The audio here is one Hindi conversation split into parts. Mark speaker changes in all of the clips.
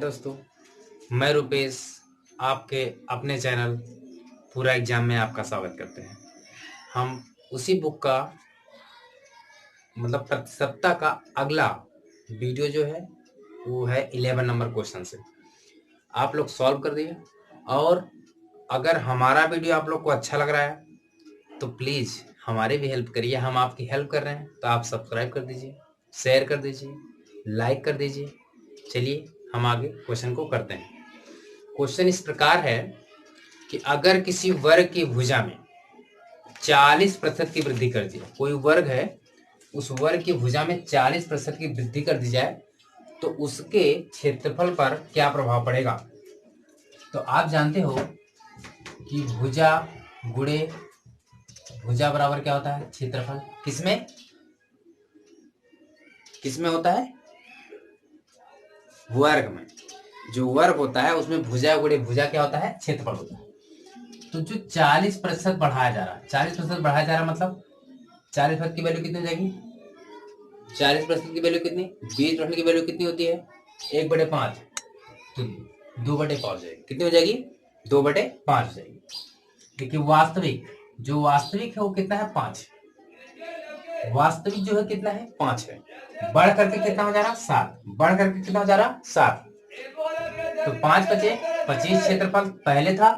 Speaker 1: दोस्तों, मैं रुपेश आपके अपने चैनल पूरा एग्जाम में आपका स्वागत करते हैं। हम उसी बुक का मतलब प्रति सप्ताह का अगला वीडियो जो है वो है 11 नंबर क्वेश्चन से। आप लोग सॉल्व कर दिए और अगर हमारा वीडियो आप लोग को अच्छा लग रहा है तो प्लीज़ हमारी भी हेल्प करिए। हम आपकी हेल्प कर रहे हैं तो आप सब्सक्राइब कर दीजिए, शेयर कर दीजिए, लाइक कर दीजिए। चलिए हम आगे क्वेश्चन को करते हैं। क्वेश्चन इस प्रकार है कि अगर किसी वर्ग की भुजा में 40% की वृद्धि कर दी, कोई वर्ग है उस वर्ग की भुजा में 40% की वृद्धि कर दी जाए तो उसके क्षेत्रफल पर क्या प्रभाव पड़ेगा। तो आप जानते हो कि भुजा गुणे भुजा बराबर क्या होता है, क्षेत्रफल। किसमें किसमें होता है, वर्ग में। जो वर्ग होता है उसमें भुजा गुणे भुजा क्या होता है, क्षेत्रफल होता है। तो जो 40% बढ़ाया जा रहा है, 40% बढ़ाया जा रहा है मतलब 40% की वैल्यू कितनी हो जाएगी, 40% की वैल्यू कितनी, 20% की वैल्यू कितनी होती है 1/5, तो 2/5 हो जाएगी। कितनी हो जाएगी, 2/5 हो जाएगी। देखिए वास्तविक, जो वास्तविक है वो कितना है 5, वास्तविक जो है कितना है 5 है। बढ़ करके कितना हो जा रहा 7, बढ़ करके कितना हो जा रहा 7, तो 5 बचे 25। क्षेत्रफल पहले था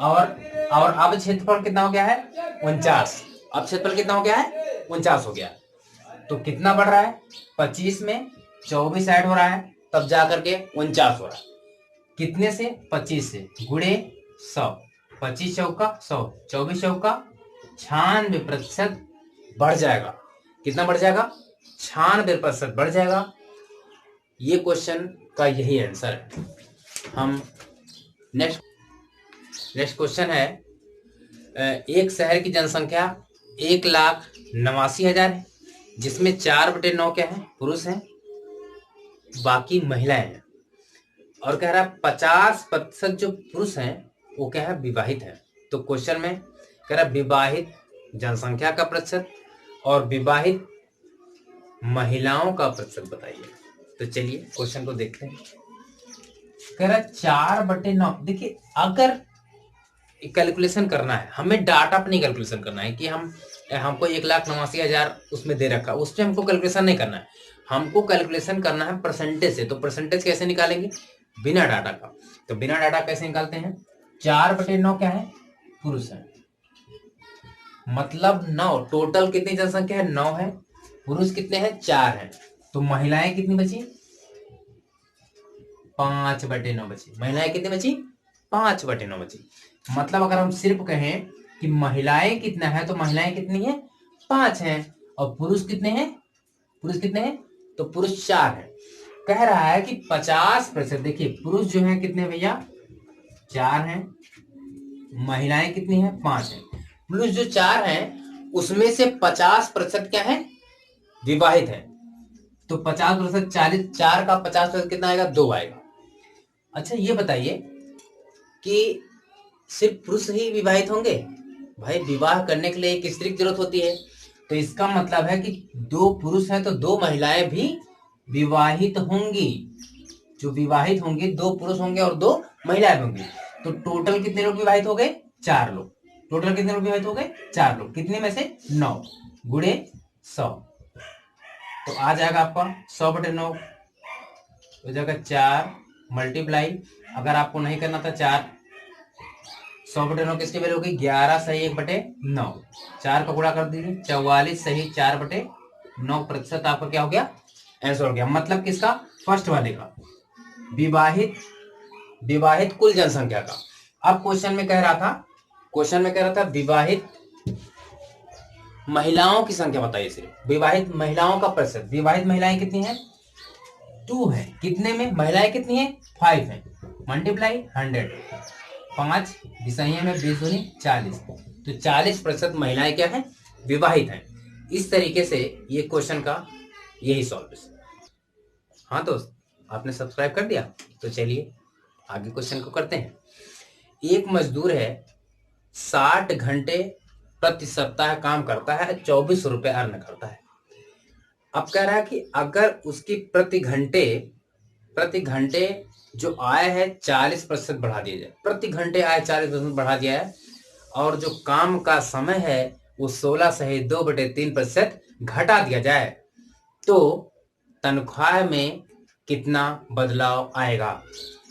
Speaker 1: और अब क्षेत्रफल कितना हो गया है 49। अब क्षेत्रफल कितना हो गया है 49 हो गया। तो कितना बढ़ रहा है, 25 में 24 ऐड हो रहा है तब जाकर के 49 हो रहा है। कितने से, 25 से, गुणे 100, 25 चौका 100, 24 चौका 96% बढ़ जाएगा। कितना बढ़ जाएगा, 96% बढ़ जाएगा। ये क्वेश्चन का यही आंसर है। हम नेक्स्ट क्वेश्चन है, एक शहर की जनसंख्या 1,89,000 है जिसमें 4/9 क्या है, पुरुष हैं, बाकी महिलाएं हैं। और कह रहा है 50% जो पुरुष हैं वो क्या है, विवाहित है। तो क्वेश्चन में कह रहा है विवाहित जनसंख्या का प्रतिशत और विवाहित महिलाओं का प्रतिशत बताइए। तो चलिए क्वेश्चन को देखते हैं। कह रहा 4/9। देखिए अगर कैलकुलेशन करना है, हमें डाटा पर नहीं कैलकुलेशन करना है कि हमको 1,89,000 उसमें दे रखा, उस पर हमको कैलकुलेशन नहीं करना है। हमको कैलकुलेशन करना है परसेंटेज से। तो परसेंटेज कैसे निकालेंगे, बिना डाटा का। तो बिना डाटा कैसे निकालते हैं, 4/9 क्या है, पुरुष है, मतलब 9। टोटल कितनी जनसंख्या है, 9 है, पुरुष कितने हैं, 4 हैं। तो महिलाएं कितनी बची, 5/9 बची। महिलाएं कितनी बची, 5/9 बची। मतलब अगर हम सिर्फ कहें कि महिलाएं कितना है तो महिलाएं कितनी है, 5 हैं। और पुरुष कितने हैं, पुरुष कितने हैं, तो पुरुष 4 हैं। कह रहा है कि 50%, देखिए पुरुष जो है कितने भैया, 4 हैं, महिलाएं कितनी है, 5 हैं। पुरुष जो 4 हैं उसमें से 50% क्या है, विवाहित है। तो 50%, 40, 4 का 50% कितना आएगा, 2 आएगा। अच्छा ये बताइए कि सिर्फ पुरुष ही विवाहित होंगे, भाई विवाह करने के लिए एक स्त्री की जरूरत होती है। तो इसका मतलब है कि 2 पुरुष हैं तो 2 महिलाएं भी विवाहित होंगी। जो विवाहित होंगे 2 पुरुष होंगे और 2 महिलाएं होंगी। तो टोटल कितने लोग विवाहित हो गए, 4 लोग। टोटल कितने लोग विवाहित हो गए, 4 लोग। कितने में से, 9 गुणे 100। तो आ जाएगा आपका 100/9 हो जाएगा 4 मल्टीप्लाई, अगर आपको नहीं करना था 4, 100/9 किसकी वैल्यू होगी, 11 सही 1/9। 4 का गुणा कर दीजिए, 44 सही 4/9% आपका क्या हो गया, आंसर हो गया। मतलब किसका, फर्स्ट वाले का, विवाहित कुल जनसंख्या का। अब क्वेश्चन में कह रहा था विवाहित महिलाओं की संख्या बताइए, सिर्फ विवाहित महिलाओं का प्रतिशत। विवाहित महिलाएं कितनी हैं, 2 है। कितने में, महिलाएं कितनी है, 5 है। मल्टीप्लाई 100, 5 दिशाइयों में 20 दूनी 40। तो 40% महिलाएं क्या है, विवाहित हैं। इस तरीके से ये क्वेश्चन का यही सॉल्यूशन। हाँ दोस्त, आपने सब्सक्राइब कर दिया, तो चलिए आगे क्वेश्चन को करते हैं। एक मजदूर है, 60 घंटे प्रति सप्ताह काम करता है, 24 रुपए अर्न करता है। अब कह रहा है कि अगर उसकी प्रति घंटे प्रति घंटे जो आय है 40% बढ़ा दिया जाए, प्रति घंटे आय 40% बढ़ा दिया है, और जो काम का समय है वो 16 सही 2/3% घटा दिया जाए, तो तनख्वाह में कितना बदलाव आएगा।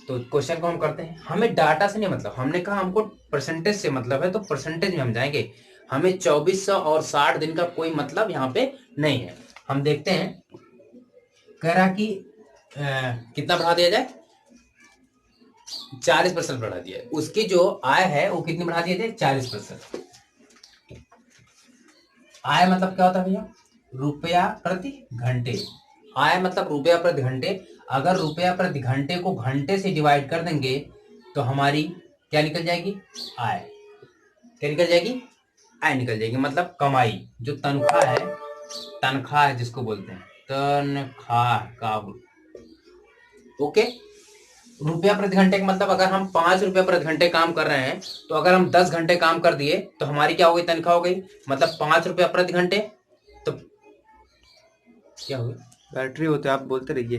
Speaker 1: तो क्वेश्चन को हम करते हैं। हमें डाटा से नहीं मतलब, हमने कहा हमको परसेंटेज से मतलब है, तो परसेंटेज में हम जाएंगे। हमें 2400 और 60 दिन का कोई मतलब यहाँ पे नहीं है। हम देखते हैं, कह रहा कि कितना बढ़ा दिया जाए, 40% बढ़ा दिया है। उसकी जो आय है वो कितनी बढ़ा दिया जाए, 40%। आय मतलब क्या होता है भैया, रुपया प्रति घंटे। आय मतलब रुपया प्रति घंटे। अगर रुपया प्रति घंटे को घंटे से डिवाइड कर देंगे तो हमारी क्या निकल जाएगी, आय। क्या निकल जाएगी, आय निकल जाएगी, मतलब कमाई। जो तनख्वाह है जिसको बोलते हैं तनख्वाह का, ओके। रुपया प्रति घंटे का मतलब अगर हम 5 रुपया प्रति घंटे काम कर रहे हैं, तो अगर हम 10 घंटे काम कर दिए तो हमारी क्या हो गई, तनख्वाह हो गई। मतलब 5 रुपया प्रति घंटे, तो क्या हो गया, बैटरी होते आप बोलते रहिए।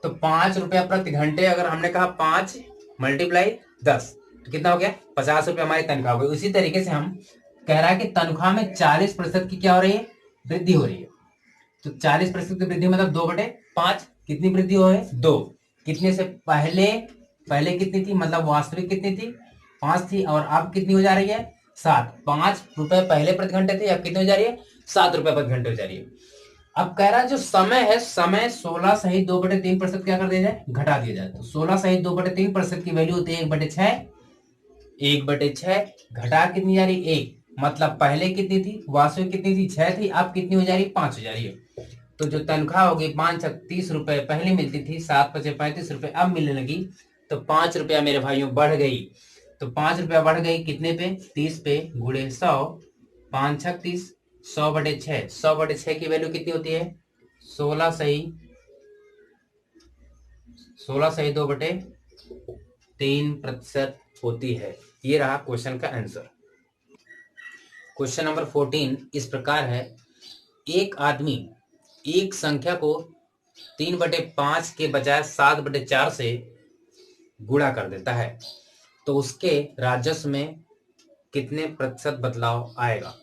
Speaker 1: तो 5 रुपया प्रति घंटे, अगर हमने कहा 5 × 10 तो कितना हो गया, 50 रुपया हमारी तनख्वाह हो गई। उसी तरीके से हम कह रहा है कि तनख्वाह में 40% की क्या हो रही है, वृद्धि हो रही है। तो 40% की वृद्धि मतलब 2/5, कितनी वृद्धि हो है, 2। कितने से पहले कितनी थी, मतलब वास्तविक कितनी थी, 5 थी, और अब कितनी हो जा रही है, 7। 5 रुपए पहले प्रति घंटे थे, अब कितनी हो जा रही है, 7 रुपए प्रति घंटे हो जा रही है। अब कह रहा है जो समय है, समय 16 सही 2/3% क्या कर दिया जाए, घटा दिया जाए। तो 16 सही 2/3% की वैल्यू होती है 1/6। 1/6 घटा कितनी जा रही, 1। मतलब पहले कितनी थी, वास्तविक कितनी थी, 6 थी, अब कितनी हो जा रही है, 5 हो जा रही है। तो जो तनख्वाह होगी 5 × 30 रुपए पहले मिलती थी, 7 × 5 = 35 रुपए अब मिलने लगी, तो 5 रुपया मेरे भाइयों बढ़ गई। तो 5 रुपया बढ़ गई कितने पे, 30 पे, गुणे 100, 5 × 6 = 30, 100/6। 100/6 की वैल्यू कितनी होती है, 16 सही 2/3% होती है। ये रहा क्वेश्चन का आंसर। क्वेश्चन नंबर 14 इस प्रकार है, एक आदमी एक संख्या को 3/5 के बजाय 7/4 से गुणा कर देता है, तो उसके राजस्व में कितने प्रतिशत बदलाव आएगा।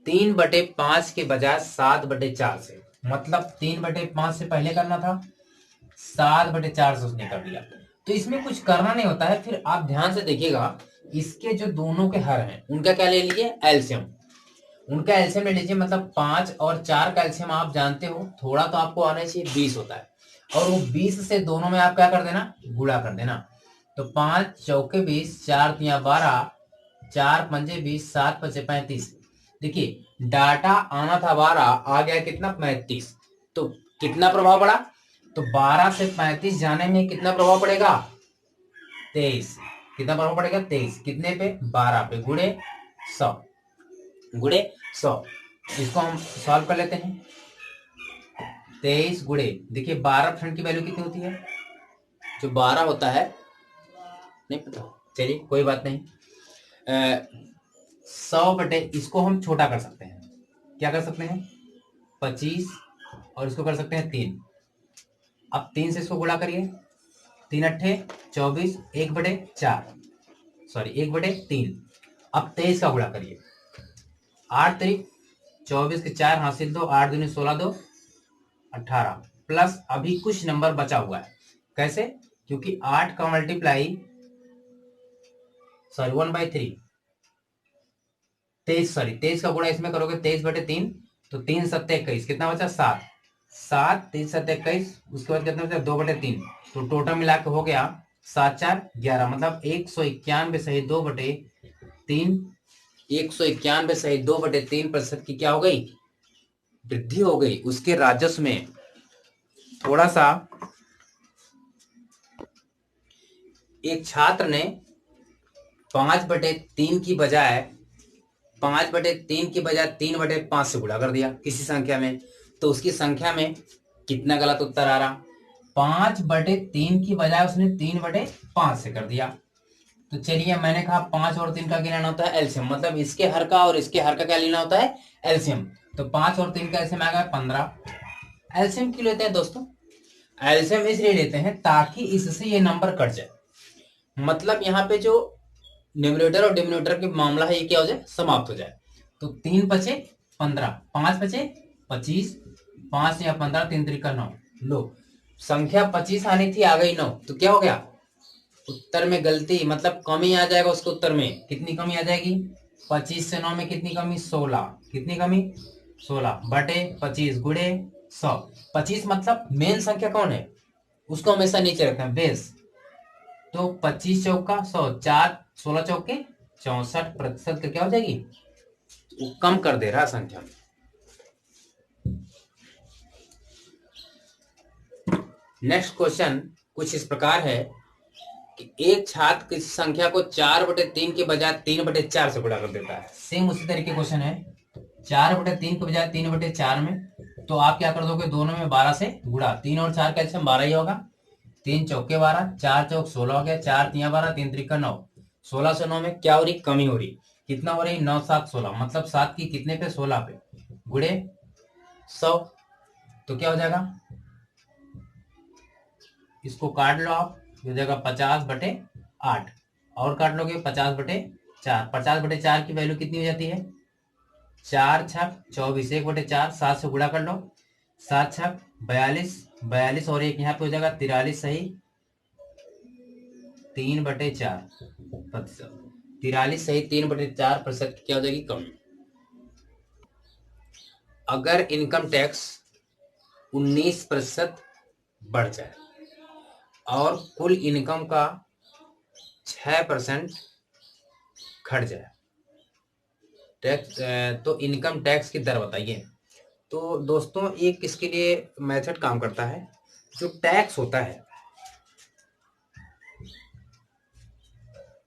Speaker 1: 3/5 के बजाय 7/4 से, मतलब 3/5 से पहले करना था, 7/4 से उसने कर दिया। तो इसमें कुछ करना नहीं होता है। फिर आप ध्यान से देखिएगा, इसके जो दोनों के हर हैं उनका क्या ले लीजिए, एलसीएम। उनका एलसीएम ले लीजिए, मतलब 5 और 4 का एलसीएम आप जानते हो, थोड़ा तो आपको आना चाहिए, 20 होता है। और वो 20 से दोनों में आप क्या कर देना, गुणा कर देना। तो 5 चौके 20, 4 × 12, 4 × 5 = 20, 7 × 5 = 35। देखिए डाटा आना था 12, आ गया कितना, 35। तो कितना प्रभाव पड़ा, तो 12 से 35 जाने में कितना प्रभाव पड़ेगा, 23। कितना प्रभाव पड़ेगा, 23। कितने पे, 12 पे, गुणे 100, गुणे 100। इसको हम सॉल्व कर लेते हैं। 23 गुणे, देखिए 12% की वैल्यू कितनी होती है, जो 12 होता है, नहीं पता, चलिए कोई बात नहीं। 100 इसको हम छोटा कर सकते हैं, क्या कर सकते हैं, 25, और इसको कर सकते हैं 3। अब 3 से इसको गुणा करिए, 3 × 8 = 24, 1/4, सॉरी 1/3। अब 23 का गुणा करिए, 8 × 3 = 24 के 4 हासिल 2, 8 × 2 = 16, 2 18, प्लस अभी कुछ नंबर बचा हुआ है। कैसे, क्योंकि 8 का मल्टीप्लाई, सॉरी 1/3, 23 का गुणा इसमें करोगे, 23/3, तो 3 × 7 = 21, कितना बचा, 7। 7, 3 × 7 = 21, उसके बाद कितना बचा, 2/3। तो टोटल मिला के हो गया 7 × 4 = 11, मतलब 191 सही 2/3, 191 सही 2/3% की क्या हो गई, वृद्धि हो गई। उसके राजस्व में थोड़ा सा, एक छात्र ने 5/3 की बजाय 3/5 से गुणा कर दिया किसी संख्या में, तो उसकी संख्या में कितना गलत उत्तर आ रहा, 5/3 की बजाय उसने 3/5 से कर दिया। तो चलिए, मैंने कहा 5 और 3 का क्या लेना होता है, एलसीएम, मतलब इसके हर का और इसके हर का क्या लेना होता है, एलसीएम। तो 5 और 3 का एलसीएम आ गया 15। एलसीएम क्यों लेते हैं दोस्तों, एलसीएम इसलिए लेते हैं ताकि इससे ये नंबर कट जाए, मतलब यहाँ पे जो न्यूमरेटर और डिनोमिनेटर के मामला है ये क्या हो जाए, समाप्त हो जाए। तो 3 बचे 15, 5 बचे 25, 5 या 15, 3 त्रिका 9। लो संख्या 25 आनी थी, आ गई 9, तो क्या हो गया, उत्तर में गलती, मतलब कमी आ जाएगा उसके उत्तर में। कितनी कमी आ जाएगी, 25 से 9 में कितनी कमी, 16। कितनी कमी, 16 बटे 25 गुणे 100। 25 मतलब मेन संख्या कौन है, उसको हमेशा नीचे रखना है, बेस। तो 25 चौका 100, 4 16 चौके 64% का क्या हो जाएगी, वो कम कर दे रहा संख्या में। नेक्स्ट क्वेश्चन कुछ इस प्रकार है कि एक छात्र किसी संख्या को 4/3 के बजाय 3/4 से गुणा कर देता है। सेम उसी तरीके क्वेश्चन है, 4/3 के बजाय 3/4 में, तो आप क्या कर दोगे, दोनों में 12 से गुणा, 3 और 4 का 12 ही होगा, 3 चौके 12, 4 चौक 16 हो गया, 4 तिया 12, 3 त्रिका 9। 16 से 9 में क्या हो रही, कमी हो रही, कितना हो रही, 9 7 16, मतलब 7 की कितने पे, 16 पे, गुणे 100। तो क्या हो जाएगा, इसको काट लो आप, हो जाएगा 50/8, और काट लोगे 50/4। 50/4 की वैल्यू कितनी हो जाती है, 4 छक 24, 1/4, 7 से गुणा कर लो, 7 छक 42, 42 और एक यहाँ पे हो जाएगा 43, सही 3/4%। 43 सही 3/4% की क्या हो जाएगी, कमी। अगर इनकम टैक्स 19% बढ़ जाए और कुल इनकम का 6% घट जाए, टैक्स, तो इनकम टैक्स की दर बताइए। तो दोस्तों एक इसके लिए मेथड काम करता है, जो टैक्स होता है,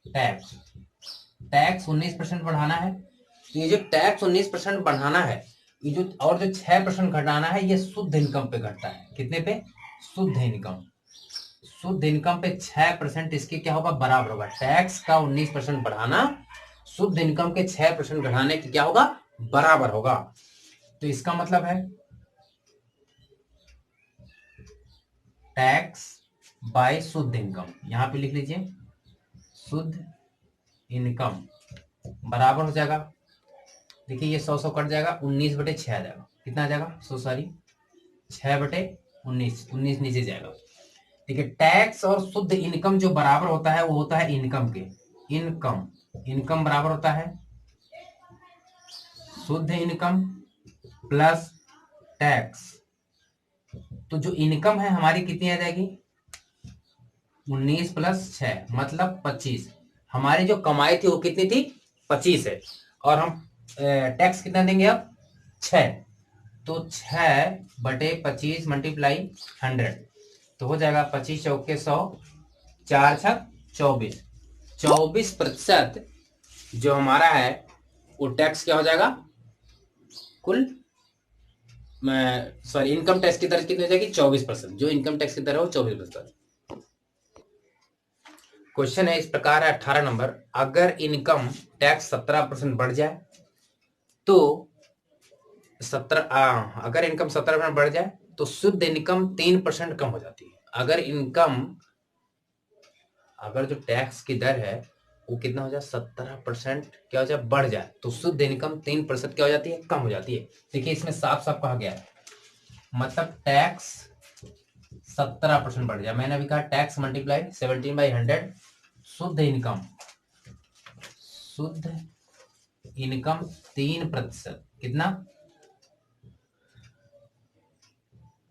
Speaker 1: टैक्स टैक्स 19% बढ़ाना है, तो ये जो टैक्स 19% बढ़ाना है, ये जो और जो 6% घटाना है, ये शुद्ध इनकम पे घटता है। कितने पे, शुद्ध इनकम, शुद्ध इनकम पे 6% इसके क्या होगा, बराबर होगा। टैक्स का 19% बढ़ाना शुद्ध इनकम के 6% घटाने के क्या होगा, बराबर होगा। तो इसका मतलब है टैक्स बाय शुद्ध इनकम, यहां पे लिख लीजिए, शुद्ध इनकम बराबर हो जाएगा, देखिए ये 100 कट जाएगा, 19/6 आ जाएगा, कितना आ जाएगा, सॉरी 6/19, 19 नीचे जाएगा। देखिए टैक्स और शुद्ध इनकम जो बराबर होता है वो होता है इनकम के, इनकम इनकम बराबर होता है शुद्ध इनकम प्लस टैक्स। तो जो इनकम है हमारी कितनी आ जाएगी, 19 + 6 मतलब 25। हमारी जो कमाई थी वो कितनी थी, 25 है, और हम टैक्स कितना देंगे अब, 6। तो 6/25 × 100, तो हो जाएगा 25 चौके 100, 4 छक 24, 24% जो हमारा है वो टैक्स क्या हो जाएगा, कुल सॉरी इनकम टैक्स की दर कितनी हो जाएगी, 24%। जो इनकम टैक्स की दर है वो 24%। क्वेश्चन है इस प्रकार है, 18 नंबर, अगर इनकम टैक्स 17% बढ़ जाए तो 17, अगर इनकम 17% बढ़ जाए तो शुद्ध इनकम 3% कम हो जाती है। अगर जो टैक्स की दर है वो कितना हो जाए, 17% क्या हो जाए, बढ़ जाए, तो शुद्ध इनकम 3% क्या हो जाती है, कम हो जाती है। देखिए इसमें साफ साफ कहा गया है, मतलब टैक्स 17% बढ़ जाए, मैंने अभी कहा टैक्स मल्टीप्लाई 17/100, शुद्ध इनकम 3%, कितना,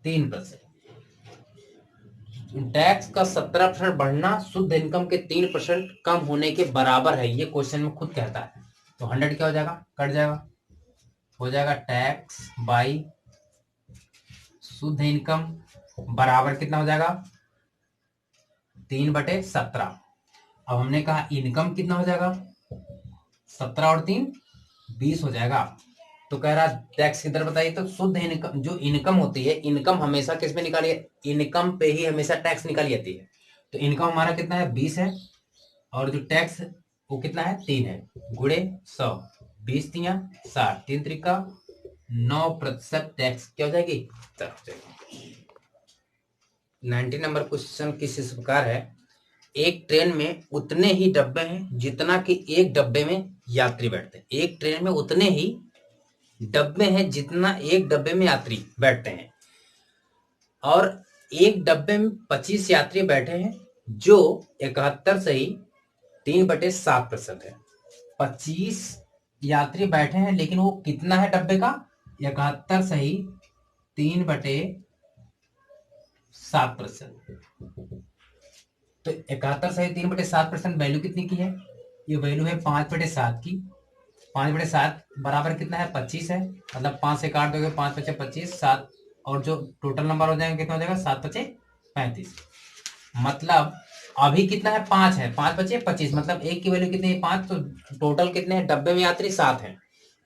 Speaker 1: 3%। टैक्स का 17% बढ़ना शुद्ध इनकम के 3% कम होने के बराबर है, ये क्वेश्चन में खुद कहता है। तो 100 क्या हो जाएगा, कट जाएगा, हो जाएगा टैक्स बाई शुद्ध इनकम बराबर कितना हो जाएगा, 3/17। अब हमने कहा इनकम कितना हो जाएगा, 17 और 3 20 हो जाएगा। तो कह रहा टैक्स की दर बताइए, तो शुद्ध इनकम जो इनकम होती है, इनकम हमेशा किस में निकाली, इनकम पे ही हमेशा टैक्स निकाली जाती है। तो इनकम हमारा कितना है, 20 है, और जो टैक्स वो कितना है, 3 है, गुणे 100, 20 तिया 60, 3 त्रिका 9% टैक्स क्या हो जाएगी, दर हो जाएगी। 19 नंबर क्वेश्चन किस इस प्रकार है, एक ट्रेन में उतने ही डब्बे हैं जितना कि एक डब्बे में यात्री बैठते हैं। एक ट्रेन में उतने ही डब्बे हैं जितना एक डब्बे में यात्री बैठते हैं, और एक डब्बे में 25 यात्री बैठे हैं, जो 71 सही 3/7% है। 25 यात्री बैठे हैं, लेकिन वो कितना है डब्बे का, 71 सही 3/7%। तो 71 सही 3/7% वैल्यू कितनी की है, ये वैल्यू है 5/7 की। 5/7 बराबर कितना है, 25 है। मतलब 5 से काट दोगे, 5×5 = 7, और जो टोटल नंबर हो जाएंगे कितना हो जाएगा, 7×5 = 35। मतलब अभी कितना है, 5 है, 5×5 = 25, मतलब एक की वैल्यू कितनी है, 5। तो टोटल कितने हैं डब्बे में यात्री, 7 हैं,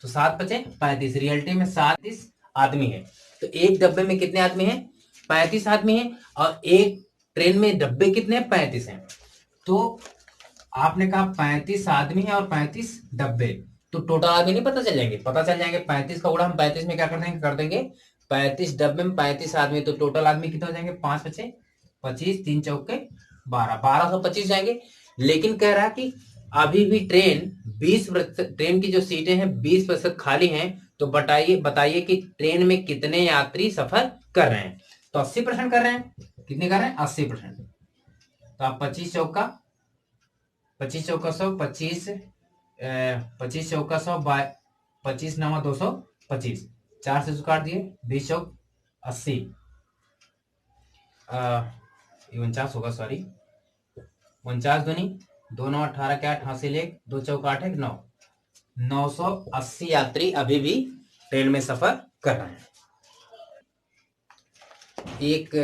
Speaker 1: तो 7×5 = 35। रियलिटी में 37 आदमी है। तो एक डब्बे में कितने आदमी हैं, 35 आदमी हैं, और एक ट्रेन में डब्बे कितने हैं, 35 हैं। तो आपने कहा 35 आदमी है और 35 डब्बे, तो टोटल आदमी नहीं पता चल जाएंगे, पता चल जाएंगे। 35 का गुणा हम 35 में क्या कर देंगे 35 डब्बे में 35 आदमी, तो टोटल आदमी कितने हो जाएंगे, 5×5 = 25, 3×4 = 12, 1225 जाएंगे। लेकिन कह रहा है कि अभी भी ट्रेन 20%, ट्रेन की जो सीटें हैं 20% खाली हैं, तो बताइए कि ट्रेन में कितने यात्री सफर कर रहे हैं। तो 80% कर रहे हैं। कितने कर रहे हैं, 80%। तो आप 25×4 = 100, 25 25×4 = 100, 25×9 = 225, 4 से काट दिए, 20×4 = 80, 49 होगा, सॉरी 49×2 = 2×9 = 18, क्या 88 लेख, 2×4 = 8 है, 9, 980 यात्री अभी भी ट्रेन में सफर कर रहे हैं। एक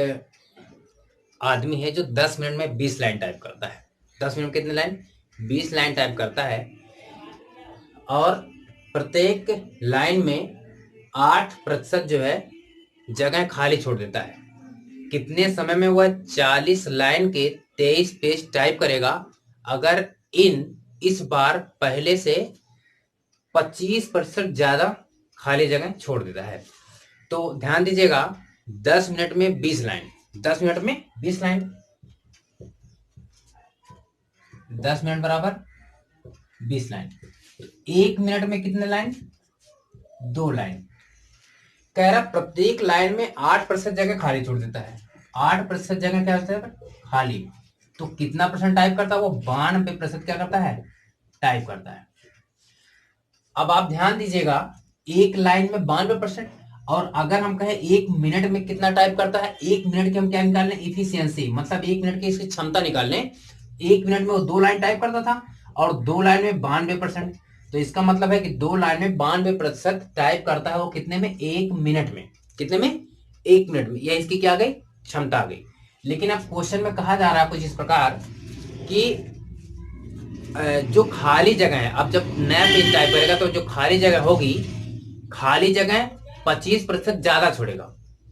Speaker 1: आदमी है जो 10 मिनट में 20 लाइन टाइप करता है। 10 मिनट में कितने लाइन, 20 लाइन टाइप करता है, और प्रत्येक लाइन में 8% जो है जगह खाली छोड़ देता है। कितने समय में वह 40 लाइन के 23 पेज टाइप करेगा, अगर इस बार पहले से 25% ज्यादा खाली जगह छोड़ देता है। तो ध्यान दीजिएगा, 10 मिनट में 20 लाइन, 10 मिनट में 20 लाइन, 10 मिनट बराबर 20 लाइन। 1 मिनट में कितने लाइन, 2 लाइन। कह रहा प्रत्येक लाइन में 8% जगह खाली छोड़ देता है। 8% जगह क्या होता है, खाली। तो कितना परसेंट टाइप करता है वो, 92% क्या करता है, टाइप करता है। अब आप ध्यान दीजिएगा, एक लाइन में 92%, और अगर हम कहें 1 मिनट में कितना टाइप करता है, 1 मिनट की हम क्या निकाल लें, इफिशियंसी, मतलब 1 मिनट की इसकी क्षमता निकाल लें। 1 मिनट में वो 2 लाइन टाइप करता था, और 2 लाइन में 92%। तो इसका मतलब है कि 2 लाइन में 92% टाइप करता है वो कितने में, 1 मिनट में। कितने में, 1 मिनट में। यह इसकी क्या आ गई, क्षमता आ गई। लेकिन अब क्वेश्चन में कहा जा रहा है कुछ इस प्रकार कि जो खाली जगह है, अब जब नया पेज टाइप करेगा तो जो खाली जगह होगी, खाली जगह 25% ज्यादा छोड़ेगा।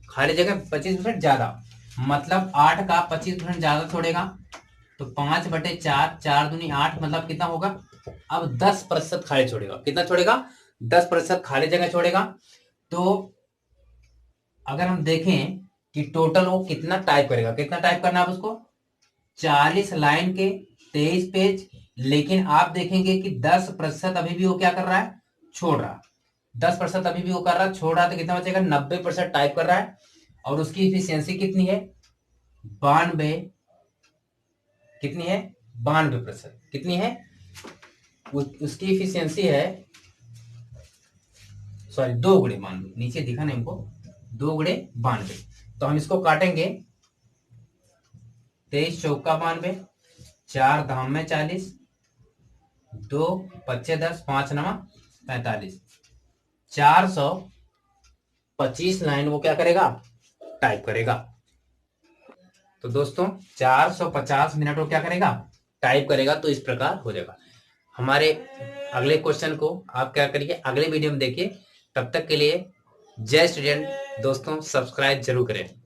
Speaker 1: खाली जगह 25% ज्यादा, मतलब 8 का 25% ज्यादा छोड़ेगा। तो 5/4, 4×2 = 8, मतलब कितना होगा, अब 10% खाली छोड़ेगा। कितना छोड़ेगा, 10% खाली जगह छोड़ेगा। तो अगर हम देखें कि टोटल वो कितना टाइप करेगा, कितना टाइप करना है उसको, 40 लाइन के 23 पेज। लेकिन आप देखेंगे कि 10% अभी भी वो क्या कर रहा है, छोड़ रहा। 10% अभी भी वो कर रहा है, छोड़ रहा, तो कितना बचेगा, 90% टाइप कर रहा है। और उसकी इफिशियंसी कितनी है, 92, कितनी है, 92%। कितनी है, उसकी इफिशियंसी है, सॉरी 2×92, नीचे दिखा नहीं हमको, 2×92। तो हम इसको काटेंगे, 23×4 = 92, 4 धाम में 40, 2 × 5 = 10, 5×9 = 45, 425 लाइन वो क्या करेगा, टाइप करेगा। तो दोस्तों 450 मिनट वो क्या करेगा, टाइप करेगा। तो इस प्रकार हो जाएगा। हमारे अगले क्वेश्चन को आप क्या करिए, अगले वीडियो में देखिए। तब तक के लिए जय स्टूडेंट। दोस्तों सब्सक्राइब जरूर करें।